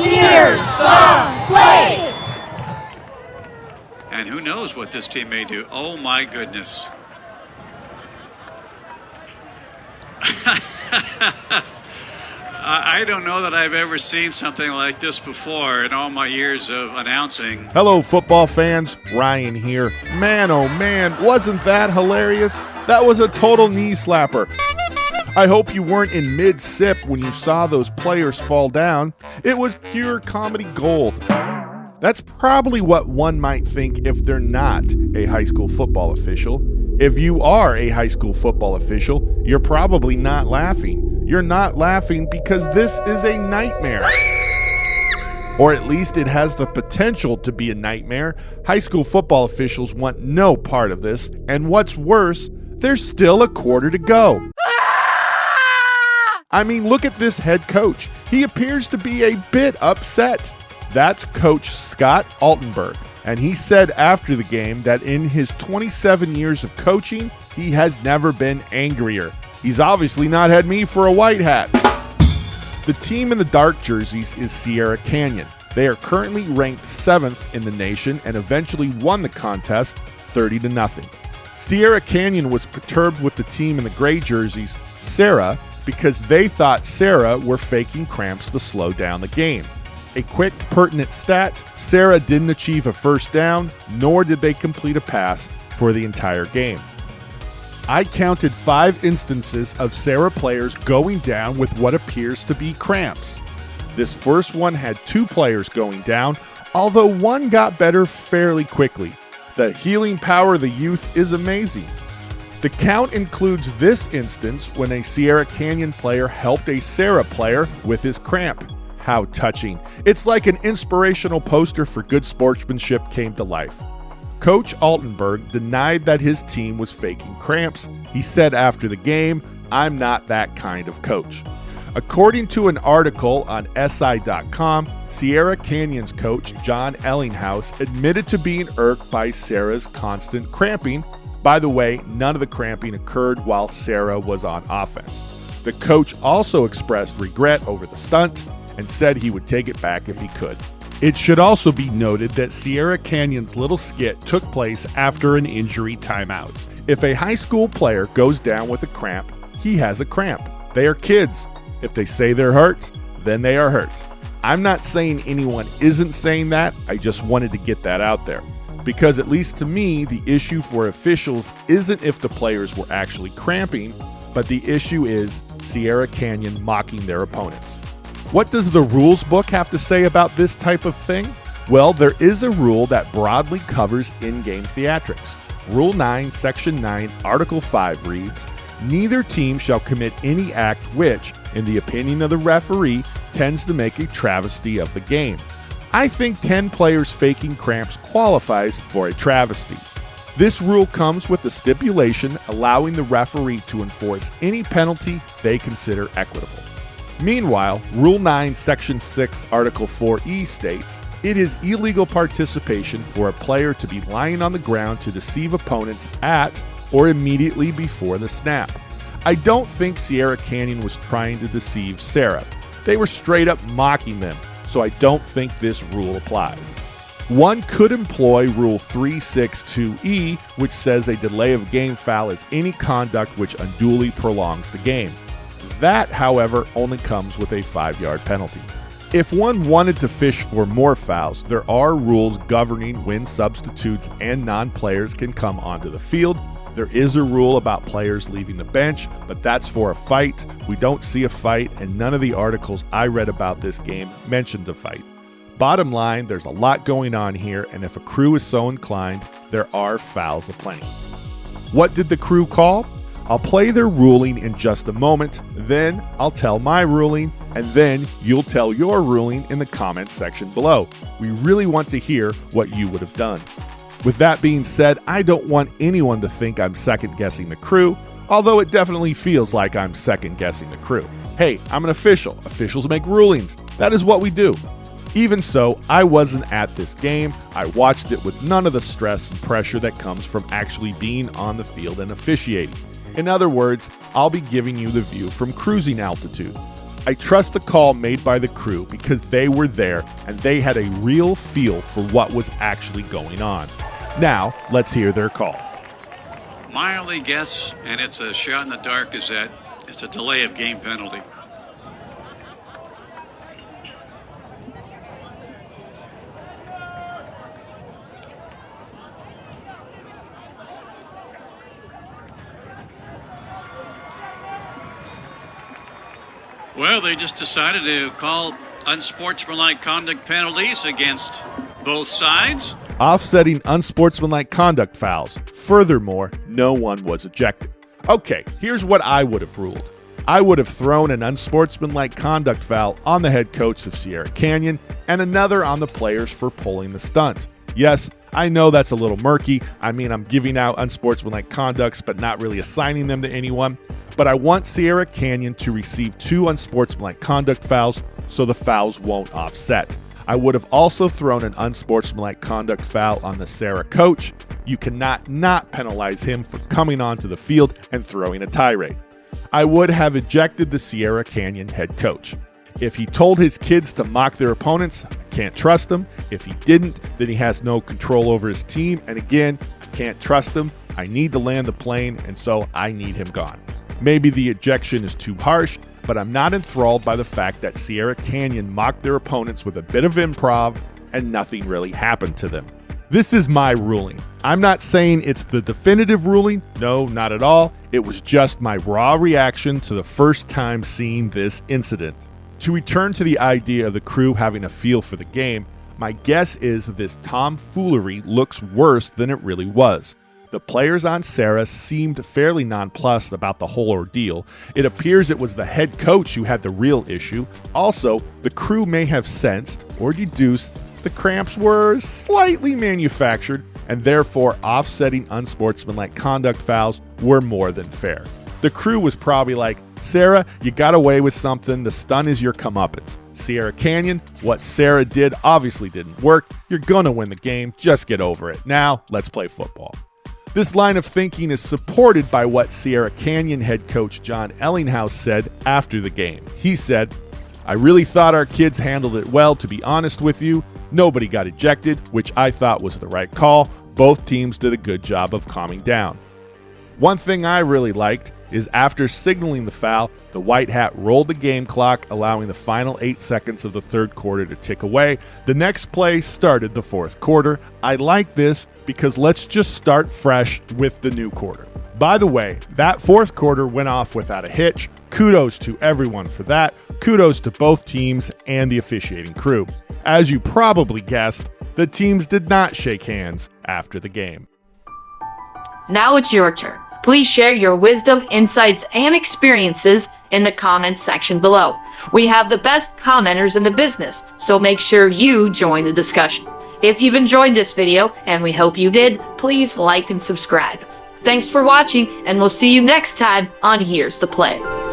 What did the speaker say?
Here's some play! And who knows what this team may do. Oh my goodness. I don't know that I've ever seen something like this before in all my years of announcing. Hello, football fans. Ryan here. Man, oh man, wasn't that hilarious? That was a total knee slapper. I hope you weren't in mid-sip when you saw those players fall down. It was pure comedy gold. That's probably what one might think if they're not a high school football official. If you are a high school football official, you're probably not laughing. You're not laughing because this is a nightmare. Or at least it has the potential to be a nightmare. High school football officials want no part of this, and what's worse, there's still a quarter to go. I mean, look at this head coach. He appears to be a bit upset. That's Coach Scott Altenberg, and he said after the game that in his 27 years of coaching, he has never been angrier. He's obviously not had me for a white hat. The team in the dark jerseys is Sierra Canyon. They are currently ranked 7th in the nation and eventually won the contest 30-0. Sierra Canyon was perturbed with the team in the gray jerseys, Sarah, because they thought Sarah were faking cramps to slow down the game. A quick, pertinent stat, Sarah didn't achieve a first down, nor did they complete a pass for the entire game. I counted 5 instances of Sarah players going down with what appears to be cramps. This first one had 2 players going down, although one got better fairly quickly. The healing power of the youth is amazing. The count includes this instance when a Sierra Canyon player helped a Sarah player with his cramp. How touching. It's like an inspirational poster for good sportsmanship came to life. Coach Altenberg denied that his team was faking cramps. He said after the game, "I'm not that kind of coach." According to an article on SI.com, Sierra Canyon's coach, John Ellinghaus, admitted to being irked by Sarah's constant cramping. By the way, none of the cramping occurred while Sarah was on offense. The coach also expressed regret over the stunt and said he would take it back if he could. It should also be noted that Sierra Canyon's little skit took place after an injury timeout. If a high school player goes down with a cramp, he has a cramp. They are kids. If they say they're hurt, then they are hurt. I'm not saying anyone isn't saying that, I just wanted to get that out there. Because at least to me, the issue for officials isn't if the players were actually cramping, but the issue is Sierra Canyon mocking their opponents. What does the rules book have to say about this type of thing? Well, there is a rule that broadly covers in-game theatrics. Rule 9, Section 9, Article 5 reads, "Neither team shall commit any act which, in the opinion of the referee, tends to make a travesty of the game." I think 10 players faking cramps qualifies for a travesty. This rule comes with the stipulation allowing the referee to enforce any penalty they consider equitable. Meanwhile, Rule 9, Section 6, Article 4E states, "It is illegal participation for a player to be lying on the ground to deceive opponents at or immediately before the snap." I don't think Sierra Canyon was trying to deceive Sarah. They were straight up mocking them, so I don't think this rule applies. One could employ Rule 362E, which says a delay of game foul is any conduct which unduly prolongs the game. That, however, only comes with a 5-yard penalty. If one wanted to fish for more fouls, there are rules governing when substitutes and non-players can come onto the field. There is a rule about players leaving the bench, but that's for a fight. We don't see a fight, and none of the articles I read about this game mentioned a fight. Bottom line, there's a lot going on here, and if a crew is so inclined, there are fouls aplenty. What did the crew call? I'll play their ruling in just a moment, then I'll tell my ruling, and then you'll tell your ruling in the comments section below. We really want to hear what you would have done. With that being said, I don't want anyone to think I'm second-guessing the crew, although it definitely feels like I'm second-guessing the crew. Hey, I'm an official. Officials make rulings. That is what we do. Even so, I wasn't at this game. I watched it with none of the stress and pressure that comes from actually being on the field and officiating. In other words, I'll be giving you the view from cruising altitude. I trust the call made by the crew because they were there and they had a real feel for what was actually going on. Now, let's hear their call. My only guess, and it's a shot in the dark, is that it's a delay of game penalty. Well, they just decided to call unsportsmanlike conduct penalties against both sides. Offsetting unsportsmanlike conduct fouls. Furthermore, no one was ejected. Okay, here's what I would have ruled. I would have thrown an unsportsmanlike conduct foul on the head coach of Sierra Canyon and another on the players for pulling the stunt. Yes, I know that's a little murky. I mean, I'm giving out unsportsmanlike conducts but not really assigning them to anyone. But I want Sierra Canyon to receive 2 unsportsmanlike conduct fouls so the fouls won't offset. I would have also thrown an unsportsmanlike conduct foul on the Sarah coach. You cannot not penalize him for coming onto the field and throwing a tirade. I would have ejected the Sierra Canyon head coach. If he told his kids to mock their opponents, I can't trust him. If he didn't, then he has no control over his team. And again, I can't trust him. I need to land the plane, and so I need him gone. Maybe the ejection is too harsh, but I'm not enthralled by the fact that Sierra Canyon mocked their opponents with a bit of improv and nothing really happened to them. This is my ruling. I'm not saying it's the definitive ruling. No, not at all. It was just my raw reaction to the first time seeing this incident. To return to the idea of the crew having a feel for the game, my guess is this tomfoolery looks worse than it really was. The players on Sarah seemed fairly nonplussed about the whole ordeal. It appears it was the head coach who had the real issue. Also, the crew may have sensed or deduced the cramps were slightly manufactured and therefore offsetting unsportsmanlike conduct fouls were more than fair. The crew was probably like, Sarah, you got away with something. The stun is your comeuppance. Sierra Canyon, what Sarah did obviously didn't work. You're gonna win the game. Just get over it. Now, let's play football. This line of thinking is supported by what Sierra Canyon head coach John Ellinghaus said after the game. He said, I really thought our kids handled it well, to be honest with you. Nobody got ejected, which I thought was the right call. Both teams did a good job of calming down. One thing I really liked is after signaling the foul, the White Hat rolled the game clock, allowing the final 8 seconds of the third quarter to tick away. The next play started the fourth quarter. I like this because let's just start fresh with the new quarter. By the way, that fourth quarter went off without a hitch. Kudos to everyone for that. Kudos to both teams and the officiating crew. As you probably guessed, the teams did not shake hands after the game. Now it's your turn. Please share your wisdom, insights, and experiences in the comments section below. We have the best commenters in the business, so make sure you join the discussion. If you've enjoyed this video, and we hope you did, please like and subscribe. Thanks for watching, and we'll see you next time on Here's the Play.